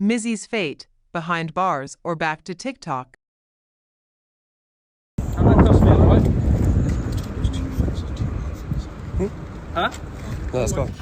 Mizzy's fate, behind bars or back to TikTok. How that cost feel, right? Huh? No, that's fine.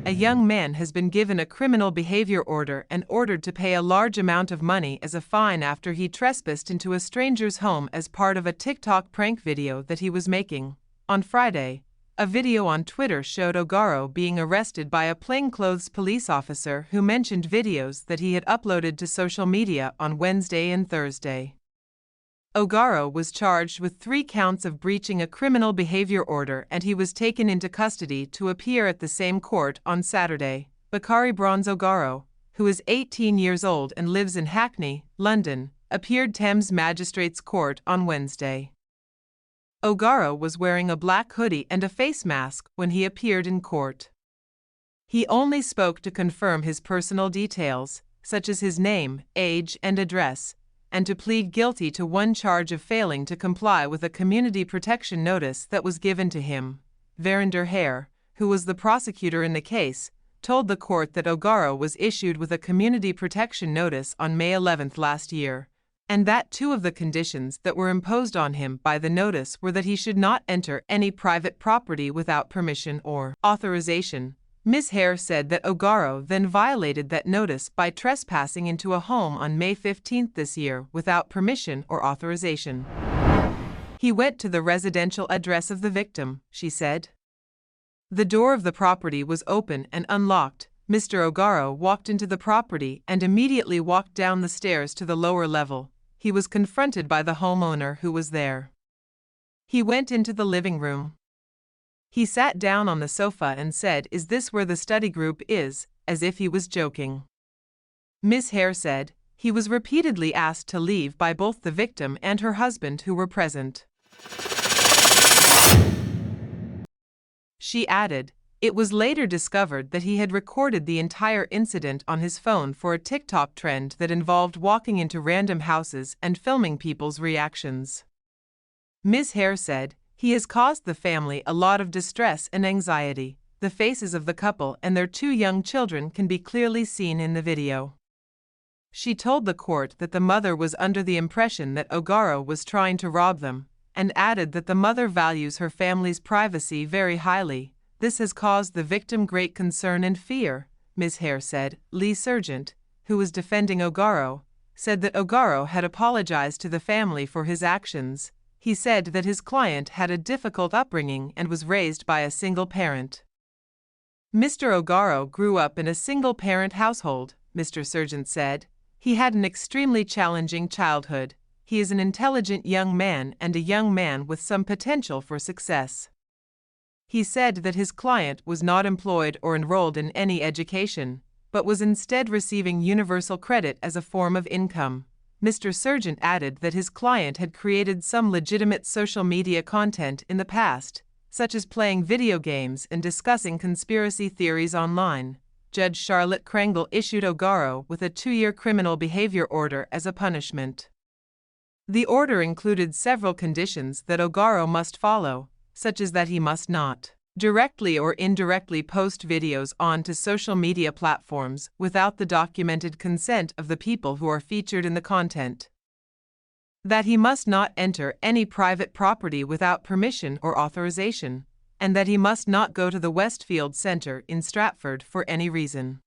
A young man has been given a criminal behavior order and ordered to pay a large amount of money as a fine after he trespassed into a stranger's home as part of a TikTok prank video that he was making. On Friday, a video on Twitter showed Ogaro being arrested by a plainclothes police officer who mentioned videos that he had uploaded to social media on Wednesday and Thursday. Ogaro was charged with 3 counts of breaching a criminal behavior order and he was taken into custody to appear at the same court on Saturday. Bakari Bronze Ogaro, who is 18 years old and lives in Hackney, London, appeared Thames Magistrates Court on Wednesday. Ogaro was wearing a black hoodie and a face mask when he appeared in court. He only spoke to confirm his personal details, such as his name, age, and address, and to plead guilty to one charge of failing to comply with a community protection notice that was given to him. Verinder Hare, who was the prosecutor in the case, told the court that Ogaro was issued with a community protection notice on May 11 last year, and that 2 of the conditions that were imposed on him by the notice were that he should not enter any private property without permission or authorization. Ms. Hare said that Ogaro then violated that notice by trespassing into a home on May 15 this year without permission or authorization. He went to the residential address of the victim, she said. The door of the property was open and unlocked. Mr. Ogaro walked into the property and immediately walked down the stairs to the lower level. He was confronted by the homeowner who was there. He went into the living room. He sat down on the sofa and said, "Is this where the study group is?" as if he was joking. Ms. Hare said he was repeatedly asked to leave by both the victim and her husband who were present. She added, it was later discovered that he had recorded the entire incident on his phone for a TikTok trend that involved walking into random houses and filming people's reactions. Ms. Hare said, he has caused the family a lot of distress and anxiety. The faces of the couple and their 2 young children can be clearly seen in the video. She told the court that the mother was under the impression that Ogaro was trying to rob them, and added that the mother values her family's privacy very highly. This has caused the victim great concern and fear, Ms. Hare said. Lee Sargent, who was defending Ogaro, said that Ogaro had apologized to the family for his actions. He said that his client had a difficult upbringing and was raised by a single parent. Mr. Ogaro grew up in a single-parent household, Mr. Sargent said. He had an extremely challenging childhood. He is an intelligent young man and a young man with some potential for success. He said that his client was not employed or enrolled in any education, but was instead receiving universal credit as a form of income. Mr. Sargent added that his client had created some legitimate social media content in the past, such as playing video games and discussing conspiracy theories online. Judge Charlotte Krangle issued Ogaro with a 2-year criminal behavior order as a punishment. The order included several conditions that Ogaro must follow, such as that he must not directly or indirectly post videos onto social media platforms without the documented consent of the people who are featured in the content, that he must not enter any private property without permission or authorization, and that he must not go to the Westfield Centre in Stratford for any reason.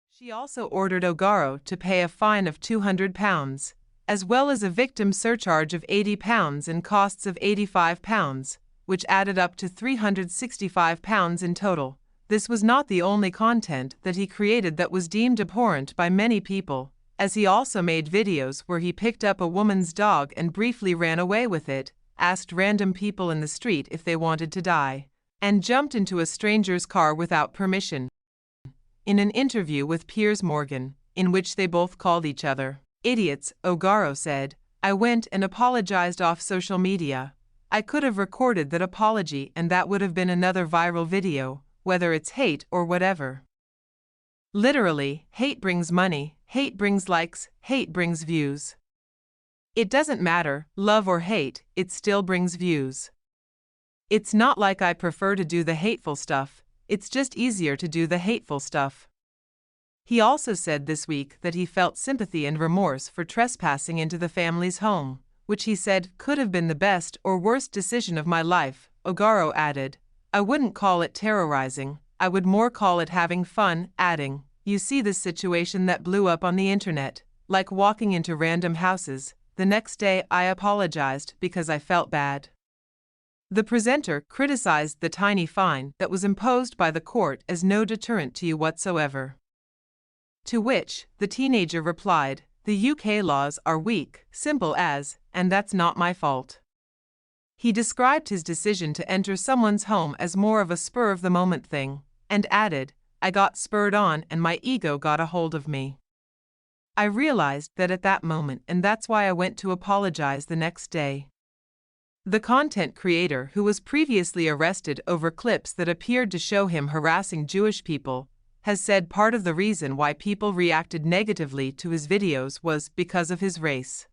She also ordered Ogaro to pay a fine of £200, as well as a victim surcharge of £80 and costs of £85, which added up to £365 in total. This was not the only content that he created that was deemed abhorrent by many people, as he also made videos where he picked up a woman's dog and briefly ran away with it, asked random people in the street if they wanted to die, and jumped into a stranger's car without permission. In an interview with Piers Morgan, in which they both called each other idiots, Ogaro said, "I went and apologized off social media. I could have recorded that apology and that would have been another viral video, whether it's hate or whatever. Literally, hate brings money, hate brings likes, hate brings views. It doesn't matter, love or hate, it still brings views. It's not like I prefer to do the hateful stuff, It's just easier to do the hateful stuff. He also said this week that he felt sympathy and remorse for trespassing into the family's home, which he said could have been the best or worst decision of my life. Ogaro added, "I wouldn't call it terrorizing, I would more call it having fun," adding, "You see this situation that blew up on the internet, like walking into random houses. The next day I apologized because I felt bad." The presenter criticized the tiny fine that was imposed by the court as no deterrent to you whatsoever. To which the teenager replied, "The UK laws are weak, simple as, and that's not my fault." He described his decision to enter someone's home as more of a spur-of-the-moment thing, and added, "I got spurred on and my ego got a hold of me. I realized that at that moment, and that's why I went to apologize the next day." The content creator, who was previously arrested over clips that appeared to show him harassing Jewish people, has said part of the reason why people reacted negatively to his videos was because of his race.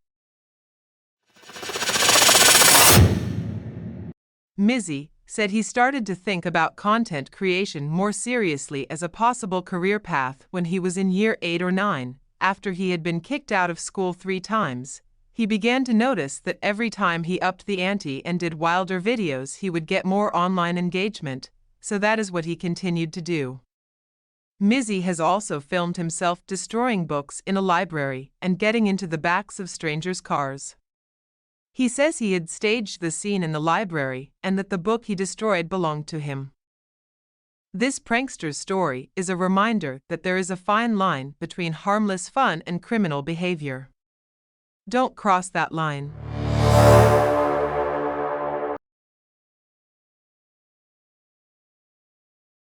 Mizzy said he started to think about content creation more seriously as a possible career path when he was in year 8 or 9, after he had been kicked out of school 3 times. He began to notice that every time he upped the ante and did wilder videos, he would get more online engagement, so that is what he continued to do. Mizzy has also filmed himself destroying books in a library and getting into the backs of strangers' cars. He says he had staged the scene in the library and that the book he destroyed belonged to him. This prankster's story is a reminder that there is a fine line between harmless fun and criminal behavior. Don't cross that line.